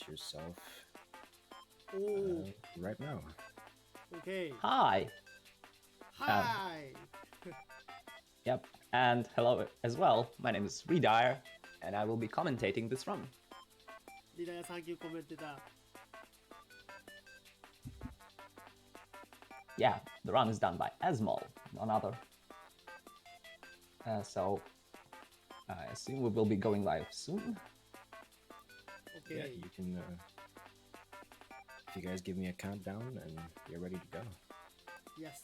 yourself Oh, right now. okay. Hi. Hi. Yep. And hello as well. My name is Redire, and I will be commentating this run. Redire, thank you, commentated. Yeah, the run is done by Asmol, none other. So I assume we will be going live soon. Okay. Yeah, you can. If you guys give me a countdown and you're ready to go. Yes.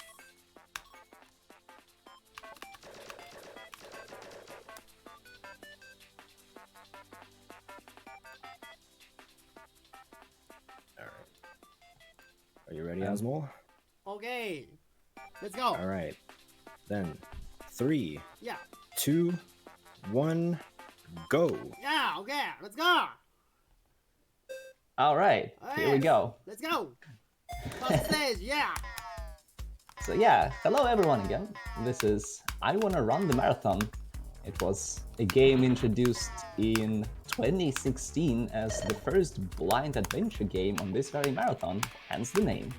All right. Are you ready, Asmol? Okay. Let's go. All right. Then, 3, Yeah. 2, 1, go. Yeah. Okay. Let's go. All right, here we go. Let's go. First stage. Yeah. So yeah, hello everyone again. This is I Wanna Run the Marathon. It was a game introduced in 2016 as the first blind adventure game on this very marathon, hence the name.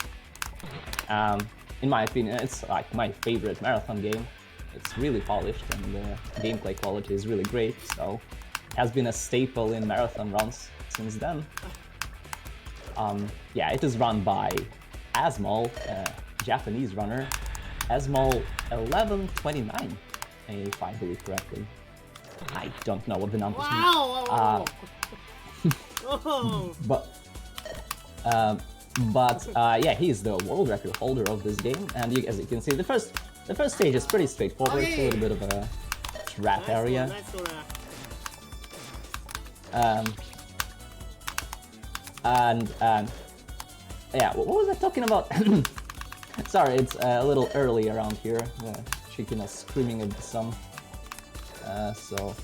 In my opinion, it's like my favorite marathon game. It's really polished and the gameplay quality is really great, so it has been a staple in marathon runs since then. Yeah, it is run by Asmol, a Japanese runner, Asmol1129, if I believe correctly. I don't know what the numbers mean. Wow. Oh. But yeah, he's the world record holder of this game, and as you can see, the first stage is pretty straightforward. It's a little bit of a trap area. And yeah, what was I talking about? Sorry, it's a little early around here. The chicken is screaming at the sun. So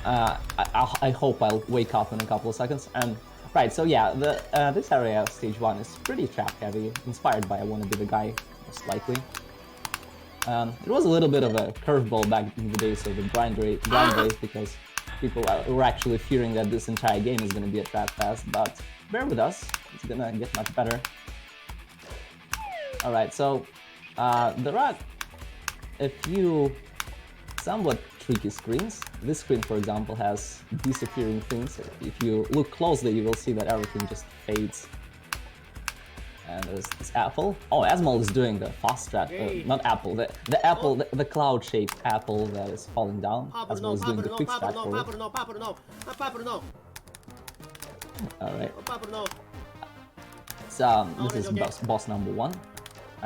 I hope I'll wake up in a couple of seconds. Right, so yeah, this area, stage 1, is pretty trap heavy, inspired by I Wanna Be the Guy, most likely. It was a little bit of a curveball back in the days of the blind race because people were actually fearing that this entire game is going to be a trap fest, but bear with us, it's going to get much better. Alright, so there are a few somewhat tricky screens. This screen, for example, has disappearing things. If you look closely, you will see that everything just fades. And there's this apple. Oh, Asmol is doing the fast strat, not apple, the apple, the cloud-shaped apple that is falling down. Asmol is doing the quick strat for it. Alright. So this is boss number 1.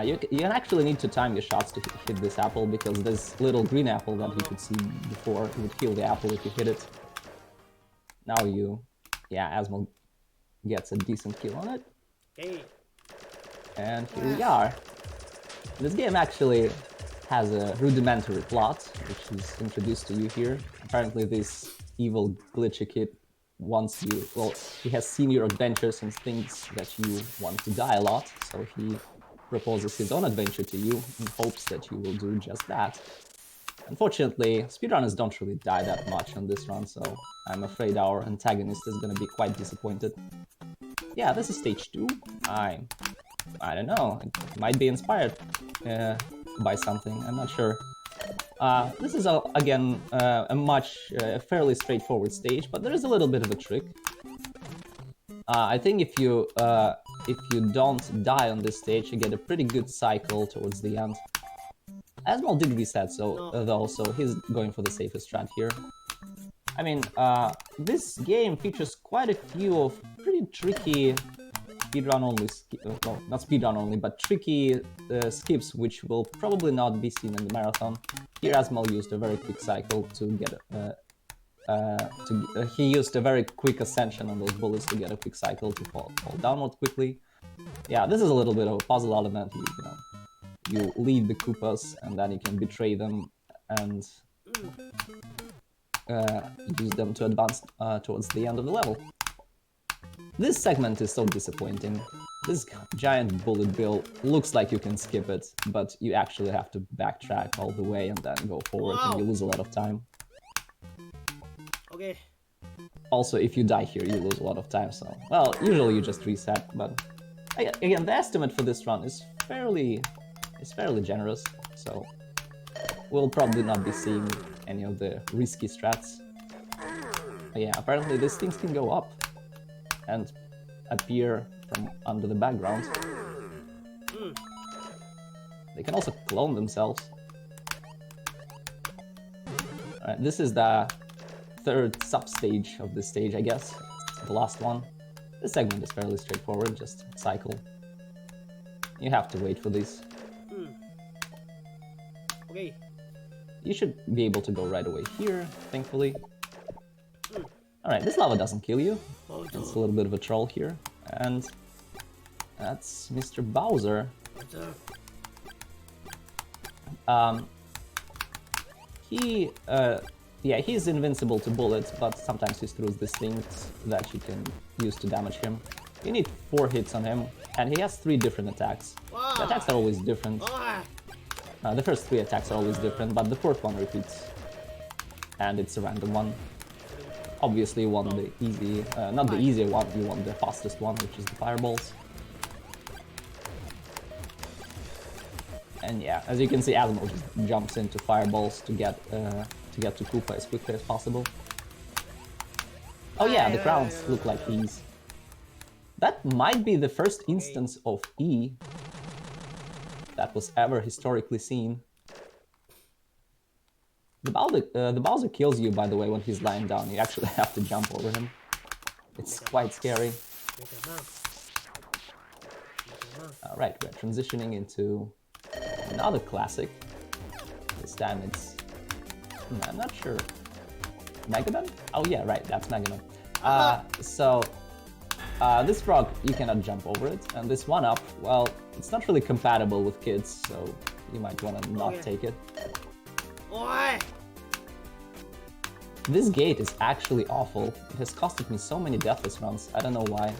You actually need to time your shots to hit this apple, because this little green apple that you could see before would kill the apple if you hit it. Now Asmol gets a decent kill on it. Okay. And here we are. This game actually has a rudimentary plot, which is introduced to you here. Apparently this evil glitchy kid wants you, well, he has seen your adventures and thinks that you want to die a lot, so he proposes his own adventure to you in hopes that you will do just that. Unfortunately, speedrunners don't really die that much on this run, so I'm afraid our antagonist is going to be quite disappointed. Yeah, this is stage 2. I don't know, it might be inspired by something, I'm not sure. This is, again, a fairly straightforward stage, but there is a little bit of a trick. I think if you don't die on this stage, you get a pretty good cycle towards the end. Asmol did reset, though, so he's going for the safest strat here. I mean, this game features quite a few of pretty tricky speedrun only, well, not speedrun only, but tricky skips, which will probably not be seen in the marathon. Here Asmol used a very quick cycle to get he used a very quick ascension on those bullets to get a quick cycle to fall downward quickly. Yeah, this is a little bit of a puzzle element. You lead the Koopas and then you can betray them and use them to advance towards the end of the level. This segment is so disappointing. This giant bullet bill looks like you can skip it, but you actually have to backtrack all the way and then go forward, and you lose a lot of time. Okay. Also, if you die here, you lose a lot of time, so... Well, usually you just reset, but... Again, the estimate for this run is fairly generous, so... We'll probably not be seeing any of the risky strats. But yeah, apparently these things can go up and appear from under the background. They can also clone themselves. Alright, this is the third sub-stage of this stage, I guess. It's the last one. This segment is fairly straightforward, just cycle. You have to wait for these. Okay. You should be able to go right away here, thankfully. Alright, this lava doesn't kill you. It's a little bit of a troll here. And that's Mr. Bowser. He's invincible to bullets, but sometimes he throws these things that you can use to damage him. You need 4 hits on him, and he has 3 different attacks. The attacks are always different. The first 3 attacks are always different, but the 4th one repeats. And it's a random one. Obviously you want the easy, not the easier one, you want the fastest one, which is the fireballs. And yeah, as you can see, Asmo just jumps into fireballs to get to Koopa as quickly as possible. Oh yeah, the crowns look like E's. That might be the first instance of E that was ever historically seen. The Bowser kills you, by the way, when he's lying down. You actually have to jump over him. It's quite scary. Alright, we're transitioning into another classic. This time it's... I'm not sure. Mega Man? Oh yeah, right, that's Mega Man. This frog, you cannot jump over it. And this one-up, well, it's not really compatible with kids, so you might want to not take it. This gate is actually awful. It has costed me so many deathless runs. I don't know why.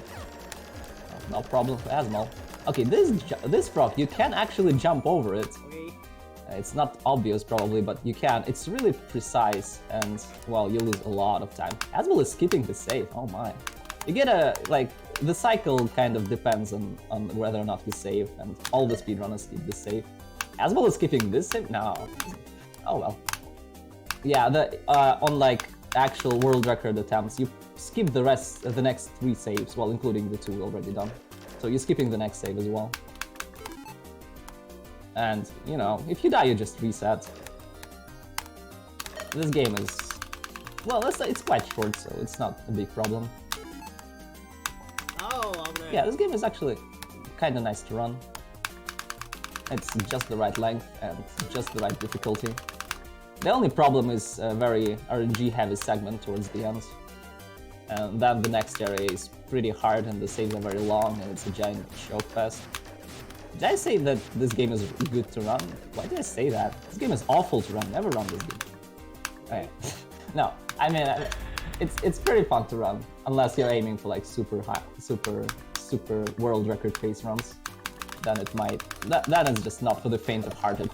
No problem for Asmo. Okay, this frog, you can actually jump over it. It's not obvious probably, but you can. It's really precise and, well, you lose a lot of time. Asmo is skipping the save, oh my. You get the cycle kind of depends on whether or not you save, and all the speedrunners skip the save. Asmo is skipping this save? No. Oh well. Yeah, on actual world record attempts, you skip the next 3 saves, well, including the 2 already done. So you're skipping the next save as well. And, you know, if you die, you just reset. This game is... Well, it's quite short, so it's not a big problem. Yeah, this game is actually kinda nice to run. It's just the right length and just the right difficulty. The only problem is a very RNG-heavy segment towards the end. And then the next area is pretty hard and the saves are very long and it's a giant choke fest. Did I say that this game is good to run? Why did I say that? This game is awful to run, never run this game. Okay. No, I mean, it's pretty fun to run, unless you're aiming for like super world record pace runs. Then it might, that is just not for the faint of hearted.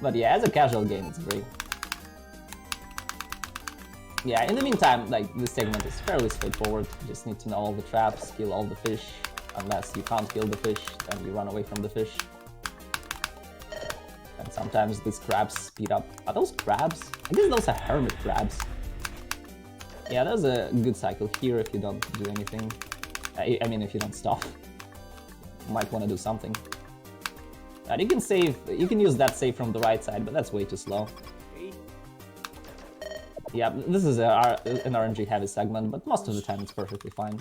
But yeah, as a casual game, it's great. Yeah, in the meantime, like, this segment is fairly straightforward. You just need to know all the traps, kill all the fish. Unless you can't kill the fish, then you run away from the fish. And sometimes these crabs speed up. Are those crabs? I guess those are hermit crabs. Yeah, there's a good cycle here if you don't do anything. I mean, if you don't stop. You might want to do something. And you can save, you can use that save from the right side, but that's way too slow. Yeah, this is an RNG heavy segment, but most of the time it's perfectly fine.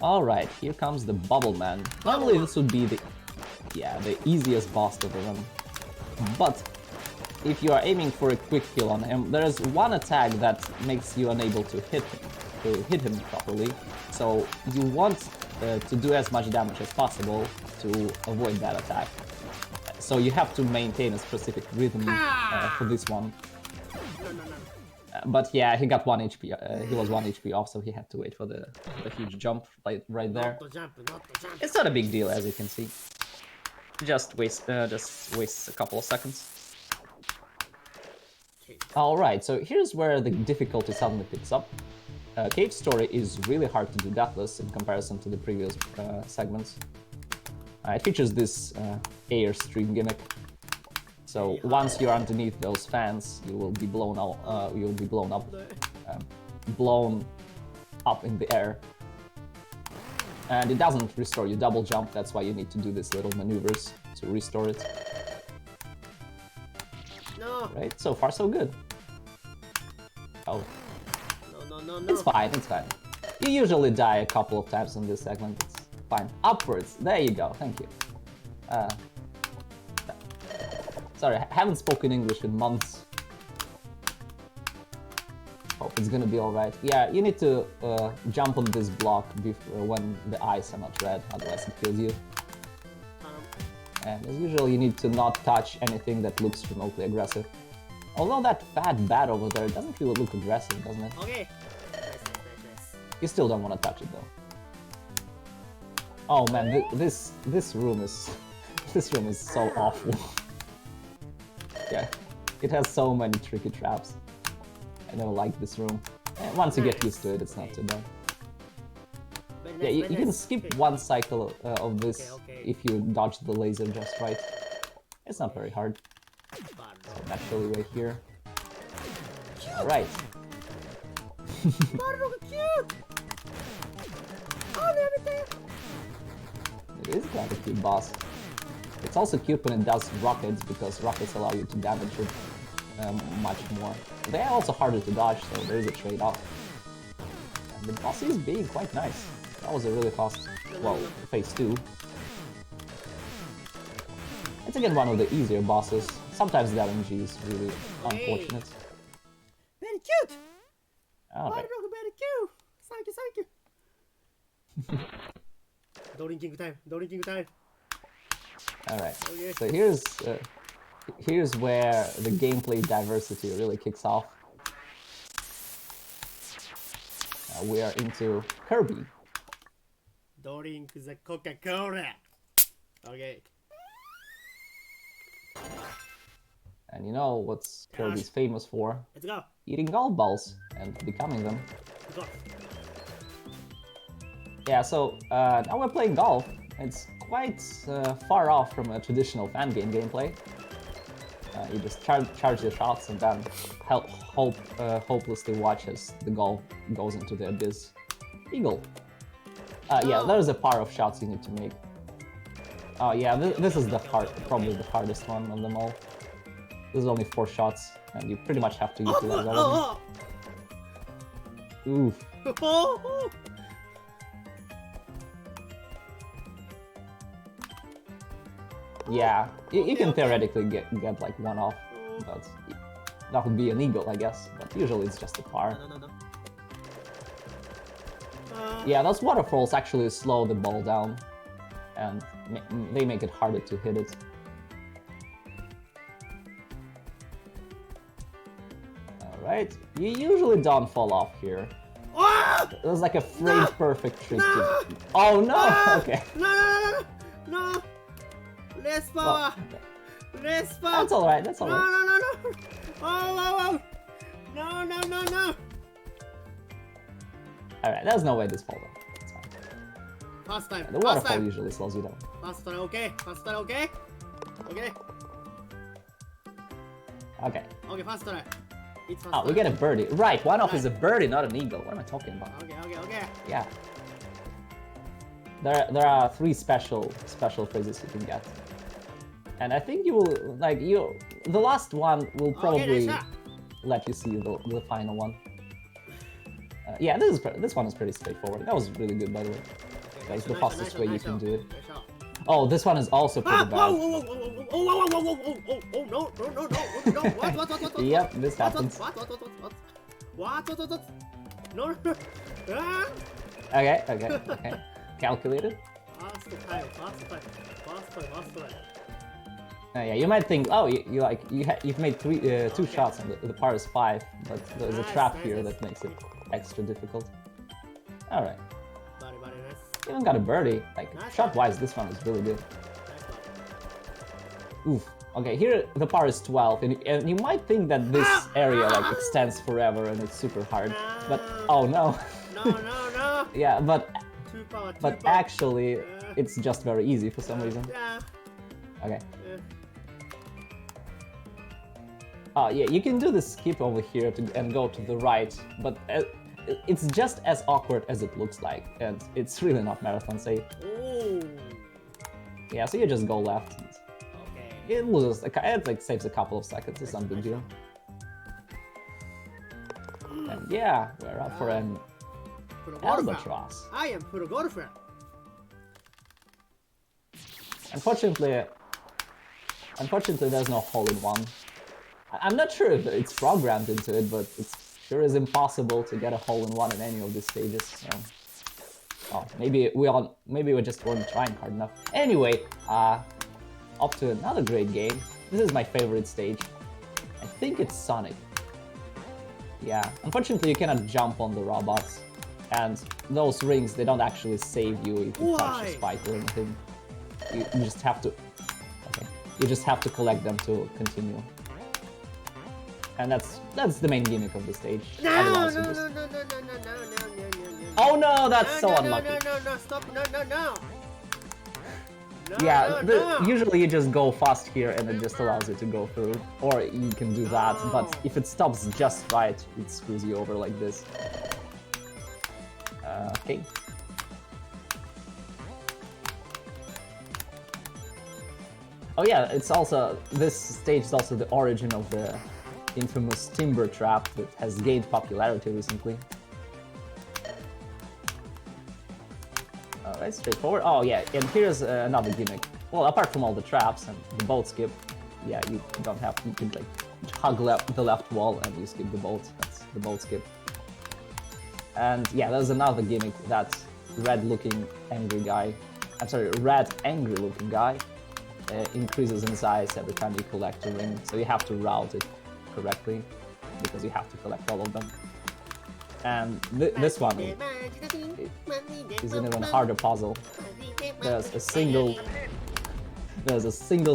Alright, here comes the Bubble Man. Normally this would be the easiest boss of the run. But if you are aiming for a quick kill on him, there is one attack that makes you unable to hit him properly. So you want to do as much damage as possible to avoid that attack. So you have to maintain a specific rhythm for this one. But yeah, he got 1 HP. He was 1 HP off, so he had to wait for the huge jump right there. It's not a big deal, as you can see. Just wastes a couple of seconds. Alright, so here's where the difficulty suddenly picks up. Cave Story is really hard to do deathless in comparison to the previous segments. It features this airstream gimmick. So once you're underneath those fans, you will be blown out. Blown up in the air. And it doesn't restore your double jump. That's why you need to do these little maneuvers to restore it. No. Right? So far, so good. Oh. No. It's fine, it's fine. You usually die a couple of times in this segment. It's fine. Upwards. There you go. Thank you. Sorry, I haven't spoken English in months. Hope it's gonna be alright. Yeah, you need to jump on this block when the eyes are not red, otherwise it kills you. And as usual, you need to not touch anything that looks remotely aggressive. Although that fat bat over there doesn't really look aggressive, doesn't it? Okay. You still don't want to touch it though. Oh man, this room is this room is so awful. Yeah, it has so many tricky traps. I never liked this room. And once you get used to it, it's not too bad. Yeah, you can skip one cycle of this if you dodge the laser just right. It's not very hard. So naturally right here. Alright. It is quite a cute boss. It's also cute when it does rockets, because rockets allow you to damage it much more. They are also harder to dodge, so there is a trade-off. And the boss is being quite nice. That was a really fast, well, phase 2. It's again one of the easier bosses. Sometimes the RNG is really unfortunate. Very cute! Alright. Very cute! Thank you. Drinking time. Alright. Okay. So here's where the gameplay diversity really kicks off. We are into Kirby. Drink the Coca-Cola. Okay. And you know what's Kirby's famous for? Let's go. Eating golf balls and becoming them. Let's go. Yeah, so now we're playing golf. It's quite far off from a traditional fan game gameplay. You just charge your shots and then hopelessly watch as the goal goes into the abyss. Eagle. Yeah, there's a par of shots you need to make. Oh yeah, this is probably the hardest one of them all. There's only 4 shots, and you pretty much have to utilize all of them. Oof. Yeah, you can theoretically get like 1 off, but that would be an eagle, I guess. But usually it's just a par. No. Yeah, those waterfalls actually slow the ball down, and they make it harder to hit it. Alright, you usually don't fall off here. There's like a frame perfect trick to... Oh no! Okay. No! Less power! Less power! That's alright, that's alright. No! Oh! No! Alright, there's no way this falls down. It's fine. Fast time. The waterfall usually slows you down. Fast time, okay? Okay. Okay, fast time. It's fast Oh, we get a birdie. Right, 1 off is a birdie, not an eagle. What am I talking about? Okay. Yeah. There are 3 special phrases you can get. And I think you will, the last one will probably let you see the final one. Yeah, this one is pretty straightforward. That was really good, by the way. That's the fastest way you can do it. Oh, this one is also pretty bad. Oh, no. What? Yep, this happens. What? No. Okay. Calculated. Fast time. Yeah, you might think, oh, you've made 2 shots and the par is 5, but there's a trap here that makes it extra difficult. All right. Even got a birdie. Shot-wise, this one is really good. Oof. Okay, here the par is 12, and you might think that this area like extends forever and it's super hard, but oh no. No. Yeah, but Two power. actually it's just very easy for some reason. Yeah. Okay. Yeah. Oh yeah, you can do the skip over here and go to the right, but it's just as awkward as it looks like, and it's really not marathon safe. Oh. Yeah, so you just go left. Okay. It loses, it like saves a couple of seconds. It's not a big deal. And yeah, we're up for an albatross. I am pro golfer. Unfortunately, there's no hole-in-one. I'm not sure if it's programmed into it, but it sure is impossible to get a hole-in-one in any of these stages. So, oh, maybe we just weren't trying hard enough. Anyway, up to another great game. This is my favorite stage. I think it's Sonic. Yeah, unfortunately you cannot jump on the robots, and those rings, they don't actually save you if you touch a spike or anything. You just have to. Okay, you just have to collect them to continue. And that's the main gimmick of the stage. No. Oh no, that's so unlucky. No, stop, no. Yeah, usually you just go fast here and it just allows you to go through. Or you can do that, but if it stops just right, it screws you over like this. Okay. Oh yeah, this stage is also the origin of the infamous timber trap that has gained popularity recently. Alright, straightforward. Oh yeah, and here's another gimmick. Well, apart from all the traps and the boat skip, yeah, you can like hug the left wall and you skip the boat. That's the boat skip. And yeah, there's another gimmick, that red angry looking guy increases in size every time you collect a ring, so you have to route it correctly, because you have to collect all of them. And this one is an even harder puzzle. There's a single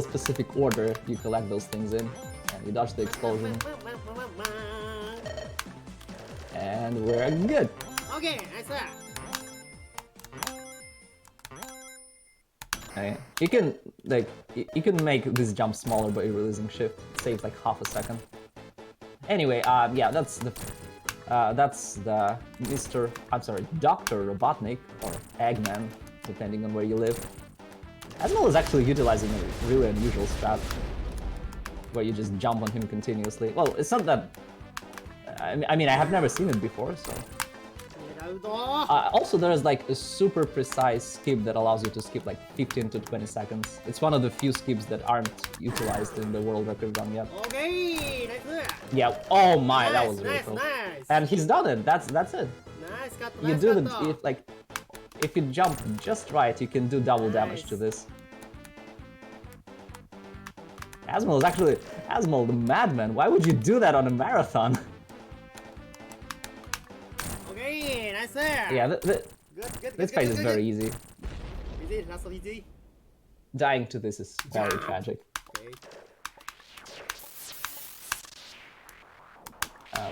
specific order you collect those things in, and you dodge the explosion. And we're good. Okay, I saw. Okay. You can make this jump smaller by releasing shift. It saves like half a second. Anyway, yeah, that's the Dr. Robotnik, or Eggman, depending on where you live. Asmol is actually utilizing a really unusual strat, where you just jump on him continuously. Well, it's not that. I mean, I have never seen it before, so. Also, there is like a super precise skip that allows you to skip like 15 to 20 seconds. It's one of the few skips that aren't utilized in the world record run yet. Okay, that's it. Yeah. Oh my, Nice, that was really nice, cool. nice. And he's done it. That's it. Nice cut, You nice do cut. if you jump just right, you can do double damage to this. Asmol the madman. Why would you do that on a marathon? Okay, nice there. Yeah, Good, this phase is very easy. Easy, not so easy. Dying to this is very tragic. Okay.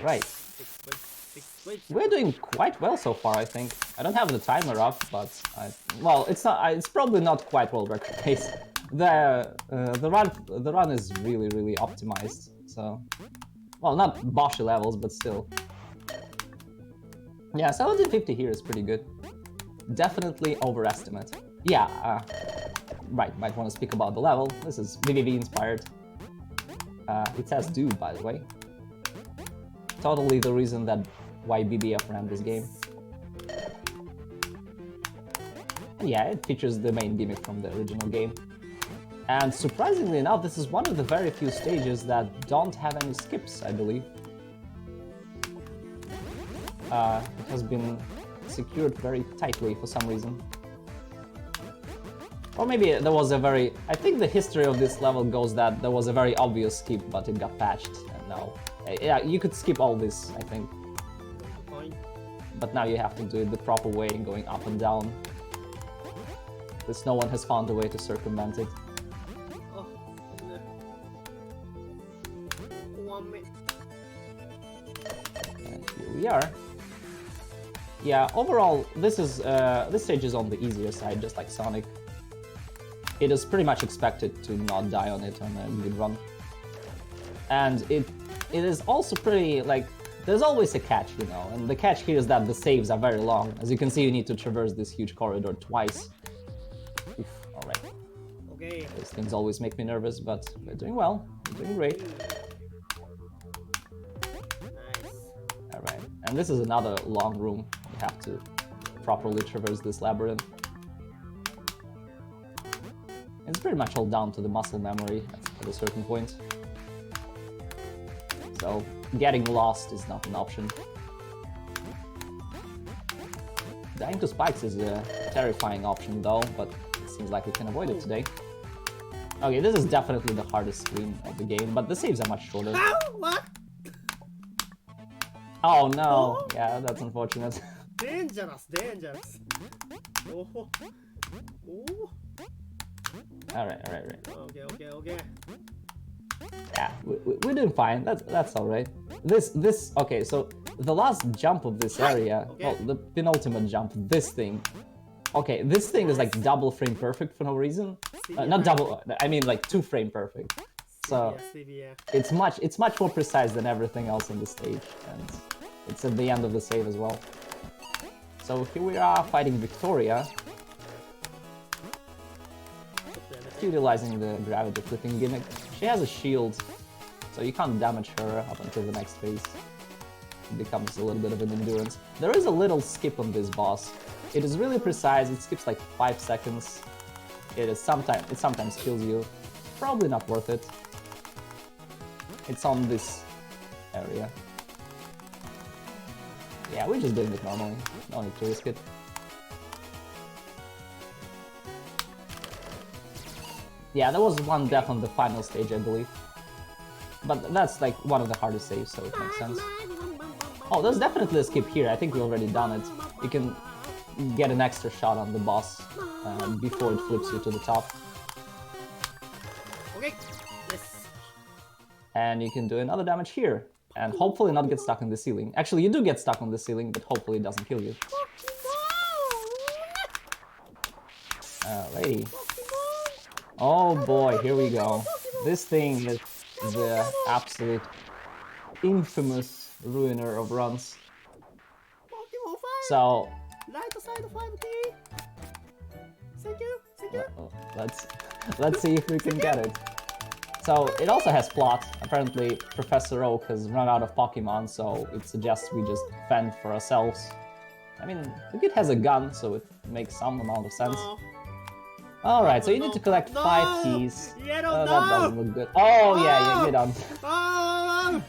Right. Six weeks. We're doing quite well so far, I think. I don't have the timer up, but well, it's not. It's probably not quite world record pace. The run is really optimized. So, well, not Boshy levels, but still. Yeah, 1750 here is pretty good. Definitely overestimate. Yeah, right. Might want to speak about the level. This is VVV inspired. It says dude, by the way. Totally the reason that why BBF ran this game. And yeah, it features the main gimmick from the original game. And surprisingly enough, this is one of the very few stages that don't have any skips, I believe. It has been secured very tightly for some reason. Or maybe there was a very... I think the history of this level goes that there was a very obvious skip, but it got patched, and now... Yeah, you could skip all this, I think. But now you have to do it the proper way, going up and down. Because no one has found a way to circumvent it. Oh, we are. Yeah, overall, this stage is on the easier side, just like Sonic. It is pretty much expected to not die on it on a good run. And it is also pretty, like, there's always a catch, you know, and the catch here is that the saves are very long. As you can see, you need to traverse this huge corridor twice. Oof, alright. Okay. These things always make me nervous, but we're doing well. We're doing great. Nice. Alright, and this is another long room. You have to properly traverse this labyrinth. It's pretty much all down to the muscle memory at a certain point. So getting lost is not an option. Dying to spikes is a terrifying option though, but it seems like we can avoid it today. Okay, this is definitely the hardest screen of the game, but the saves are much shorter. Ow! What? Oh no! Oh. Yeah, that's unfortunate. Dangerous, dangerous. Oh. Oh. Alright. Okay. Yeah, we're doing fine. That's alright. Okay, so the last jump of this area, Okay. well, the penultimate jump, this thing. Okay, this thing is like double frame perfect for no reason. Not double, I mean like 2 frame perfect. So it's much more precise than everything else on the stage, and it's at the end of the save as well. So here we are fighting Victoria, utilizing the gravity flipping gimmick. She has a shield, so you can't damage her up until the next phase. It becomes a little bit of an endurance. There is a little skip on this boss. It is really precise, it skips like 5 seconds. It sometimes kills you. Probably not worth it. It's on this area. Yeah, we're just doing it normally. No need to risk it. Yeah, there was one death on the final stage, I believe. But that's like one of the hardest saves, so it makes sense. Oh, there's definitely a skip here. I think we already done it. You can get an extra shot on the boss before it flips you to the top. Okay. Yes. And you can do another damage here. And hopefully not get stuck in the ceiling. Actually, you do get stuck on the ceiling, but hopefully it doesn't kill you. Alrighty. Oh boy, here we go. This thing is the absolute infamous ruiner of runs. So Light side of 5K. Thank you. let's see if we can get it. So it also has plot. Apparently Professor Oak has run out of Pokemon, so it suggests we just fend for ourselves. I mean, the kid has a gun, so it makes some amount of sense. No. Alright, so you need to collect 5 keys. Yellow, That doesn't look good. Oh yeah, you're done. Oh,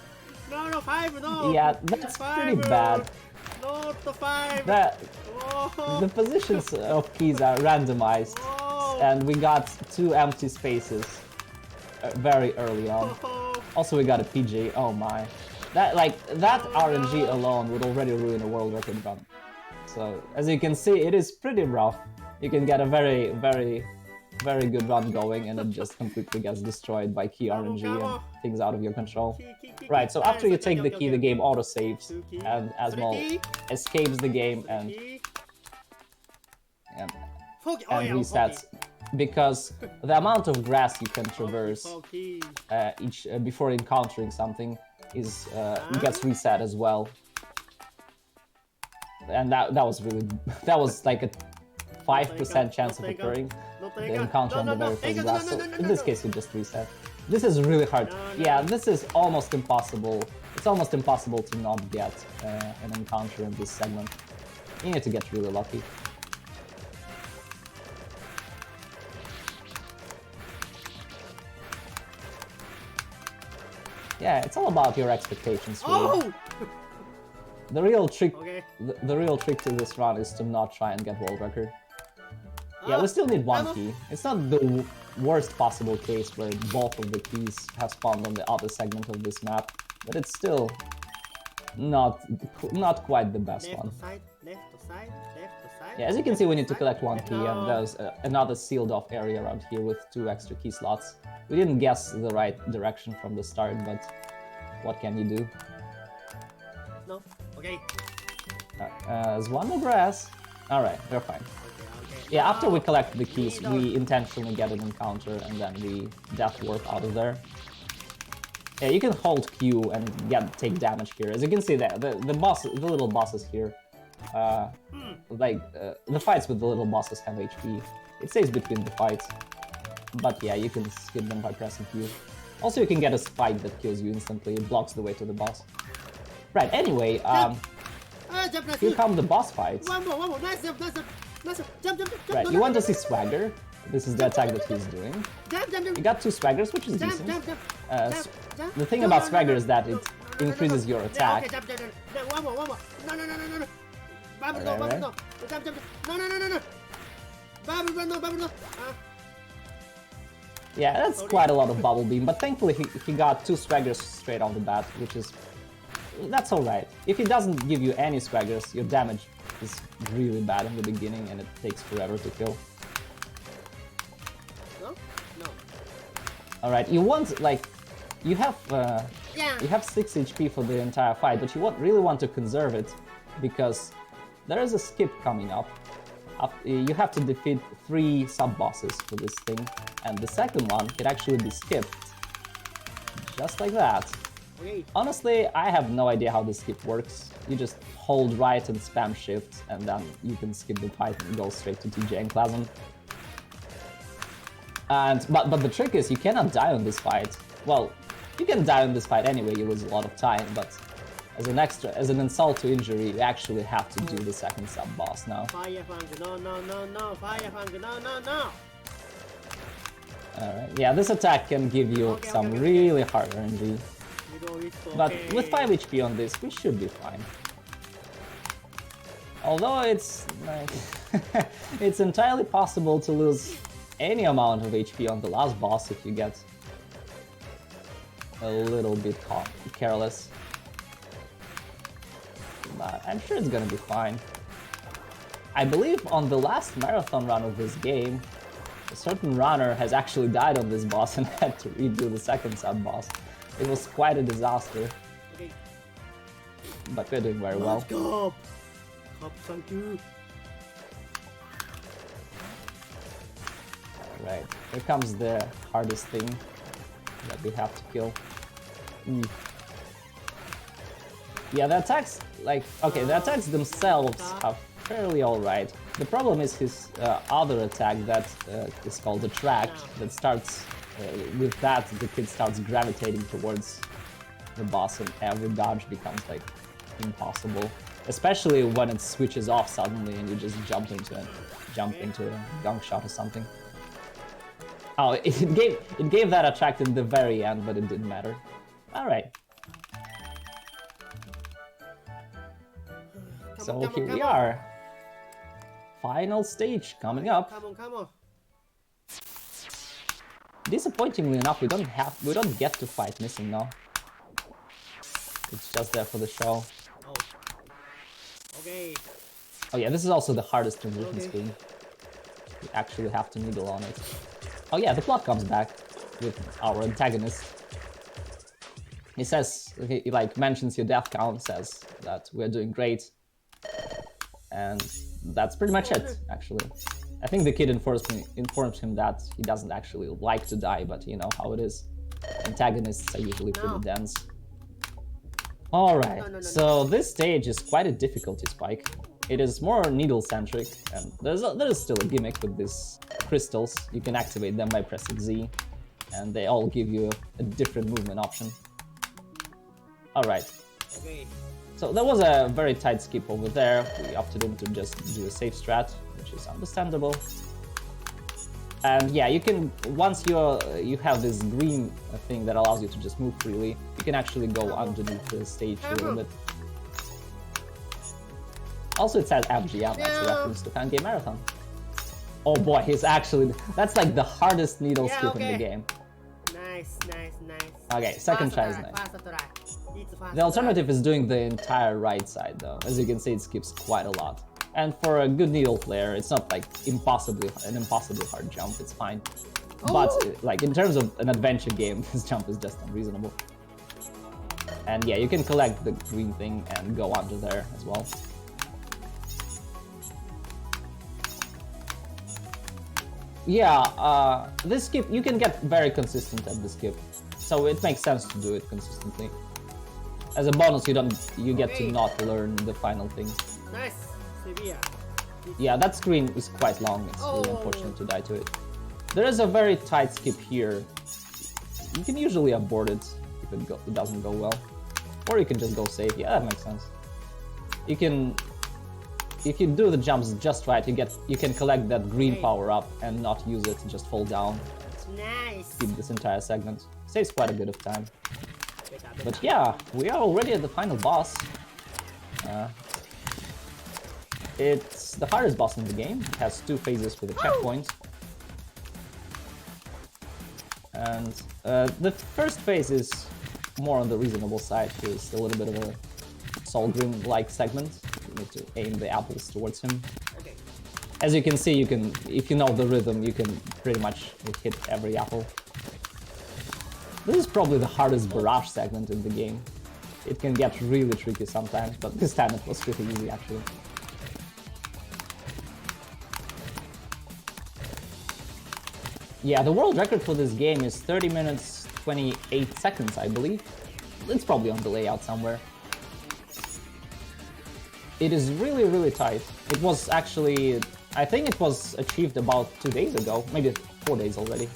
no, 5, no. Yeah, that's pretty bad. Not the 5. The positions of keys are randomized, and we got 2 empty spaces very early on. Also, we got a PG. Oh my, that RNG alone would already ruin a world record run. So as you can see, it is pretty rough. You can get a very good run going, and it just completely gets destroyed by key RNG and things out of your control. Right, so after you take the key, the game auto-saves, and Asmol escapes the game and resets, because the amount of grass you can traverse before encountering something is gets reset as well. And that was like a 5% chance of occurring, the encounter on the very first grass, so in this case you just reset. This is really hard. Yeah, this is almost impossible. It's almost impossible to not get an encounter in this segment. You need to get really lucky. Yeah, it's all about your expectations, really. The real trick, the real trick to this run is to not try and get world record. Yeah, we still need 1 key. It's not the worst possible case where both of the keys have spawned on the other segment of this map, but it's still not quite the best one. Left to side. Yeah, as you can see, we need to collect 1 key, and there's another sealed off area around here with 2 extra key slots. We didn't guess the right direction from the start, but what can you do? No. Okay. Okay. Wannabes. Alright, we're fine. Okay. Yeah, after we collect the keys, we intentionally get an encounter and then we death warp out of there. Yeah, you can hold Q and take damage here. As you can see, the little bosses here, the fights with the little bosses have HP. It stays between the fights, but yeah, you can skip them by pressing Q. Also, you can get a spike that kills you instantly. It blocks the way to the boss. Right. Anyway, here come the boss fights. One more. Nice jump. Jump. Right. You want to see swagger? This is the attack that he's doing. You got 2 swaggers, which is decent. The thing about swagger is that it increases your attack. Okay, jump. One more. No. Bubble no. Jump. No. Bubble no. Yeah, that's quite a lot of bubble beam, but thankfully he got 2 swaggers straight off the bat, that's alright. If he doesn't give you any swaggers, your damage is really bad in the beginning and it takes forever to kill. No. Alright, you have 6 HP for the entire fight, but you really want to conserve it because there is a skip coming up. You have to defeat 3 sub-bosses for this thing, and the second one can actually be skipped. Just like that. Okay. Honestly, I have no idea how this skip works. You just hold right and spam shift, and then you can skip the fight and go straight to TJ and Plasm. But the trick is you cannot die on this fight. Well, you can die on this fight anyway, you lose a lot of time, but as an insult to injury, you actually have to do the second sub-boss now. Fire Fang, no. Fire Fang, no. Alright, yeah, this attack can give you some really hard RNG. But with 5 HP on this, we should be fine. Although it's it's entirely possible to lose any amount of HP on the last boss if you get a little bit careless. But I'm sure it's gonna be fine. I believe on the last marathon run of this game, a certain runner has actually died on this boss and had to redo the second sub-boss. It was quite a disaster. Okay. But we're doing very well. Let's go! Thank you. Alright, here comes the hardest thing that we have to kill. Yeah, the attacks, the attacks themselves are fairly alright. The problem is his other attack that is called Attract, that starts, with that the kid starts gravitating towards the boss and every dodge becomes impossible. Especially when it switches off suddenly and you just jump into a gunk shot or something. Oh, it gave that attract in the very end, but it didn't matter. Alright. So here we are. Final stage coming up. Come on. Disappointingly enough, we don't get to fight Missing now. It's just there for the show. Oh. Okay. Oh yeah, this is also the hardest transition screen. You actually have to needle on it. Oh yeah, the plot comes back with our antagonist. He says, he mentions your death count, says that we're doing great. And that's pretty much it, actually. I think the kid informs him that he doesn't actually like to die, but you know how it is. Antagonists are usually pretty dense. Alright, so this stage is quite a difficulty spike. It is more needle-centric, and there is still a gimmick with these crystals. You can activate them by pressing Z, and they all give you a different movement option. Alright. Okay. So there was a very tight skip over there. We opted in to just do a safe strat, which is understandable. And yeah, you can, once you have this green thing that allows you to just move freely, you can actually go underneath the stage a little bit. Also, it says FGM, that's a reference to Fangame Marathon. Oh boy, that's like the hardest needle skip in the game. Nice. Okay, second try is nice. The alternative is doing the entire right side though. As you can see, it skips quite a lot. And for a good needle player, it's not like an impossibly hard jump, it's fine. But in terms of an adventure game, this jump is just unreasonable. And yeah, you can collect the green thing and go under there as well. Yeah, this skip, you can get very consistent at the skip, so it makes sense to do it consistently. As a bonus, you get to not learn the final thing. Nice. Sevilla. Yeah, that screen is quite long. It's really unfortunate to die to it. There is a very tight skip here. You can usually abort it if it doesn't go well, or you can just go safe. Yeah, that makes sense. You can, if you do the jumps just right, you can collect that green power up and not use it. Just fall down. Nice. Keep this entire segment. Saves quite a bit of time. But yeah, we are already at the final boss. It's the hardest boss in the game. It has 2 phases with a checkpoint. And the first phase is more on the reasonable side. It's a little bit of a Solgrim-like segment. You need to aim the apples towards him. Okay. As you can see, if you know the rhythm, you can pretty much hit every apple. This is probably the hardest barrage segment in the game. It can get really tricky sometimes, but this time it was pretty easy actually. Yeah, the world record for this game is 30 minutes 28 seconds, I believe. It's probably on the layout somewhere. It is really, really tight. It was actually, I think it was achieved about 2 days ago, maybe 4 days already.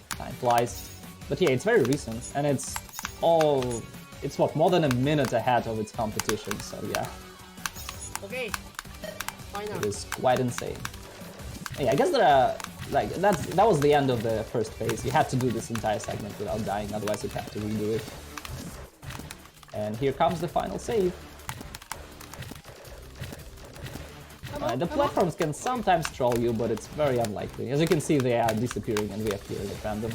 Time flies. But yeah, it's very recent, and it's what, more than a minute ahead of its competition, so yeah. Okay. Final. It is quite insane. Yeah, I guess there are, like, that was the end of the first phase. You had to do this entire segment without dying, otherwise you'd have to redo it. And here comes the final save. The platforms can sometimes troll you, but it's very unlikely. As you can see, they are disappearing and reappearing at random.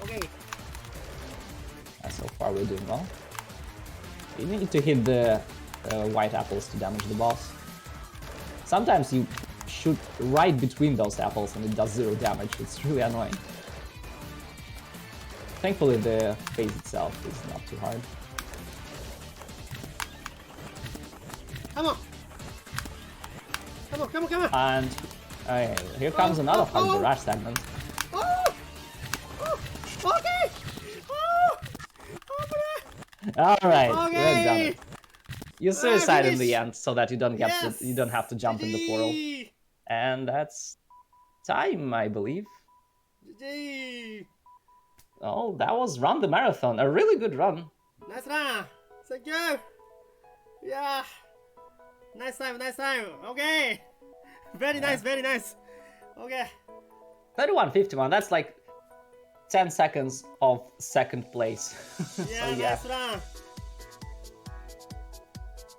Okay. So far we're doing well. You need to hit the white apples to damage the boss. Sometimes you shoot right between those apples and it does 0 damage. It's really annoying. Thankfully the phase itself is not too hard. Come on. Come on, come on, come on. And here comes another hard barrage segment. Oh! Oh! Okay! Oh! Alright, Okay. we're done. You suicide in the finish. end so that you don't get Yes. you don't have to jump in the portal. GG. And that's time, I believe. GG. Oh, that was Run the Marathon. A really good run. Nice run. Thank you. Yeah. Nice time, nice time. Okay. Very nice, very nice. Okay. 31:51. That's like 10 seconds of second place. Yeah, So yeah, nice run.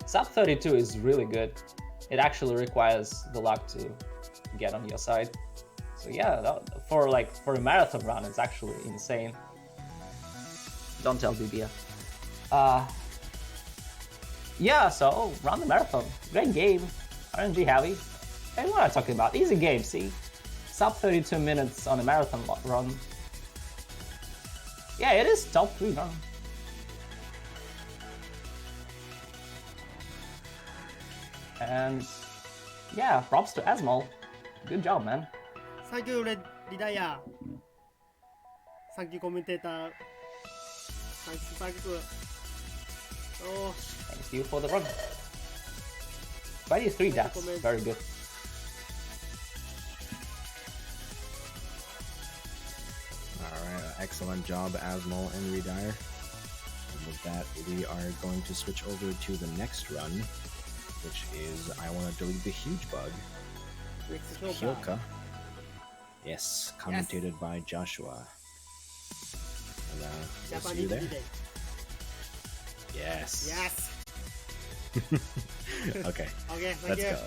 sub 32 is really good. It actually requires the luck to get on your side. So yeah, for a marathon run, it's actually insane. Don't tell Bibia. Yeah, so Run the Marathon, great game, RNG heavy. And what am I talking about? Easy game, see? Sub 32 minutes on a marathon run. Yeah, it is top 3 run. And yeah, props to Asmol. Good job, man. Thank you, Redire. Thank you, commentator. Thank you. Oh, Thank you for the run. 23 deaths, very good. Alright, excellent job, Asmol and Redire. And with that, we are going to switch over to the next run, which is I Want to Delete the Huge Bug. Hyoka. Yes, commentated by Joshua. And, we'll see you there. Yes. Yes. Okay. Okay, thank Let's you. go.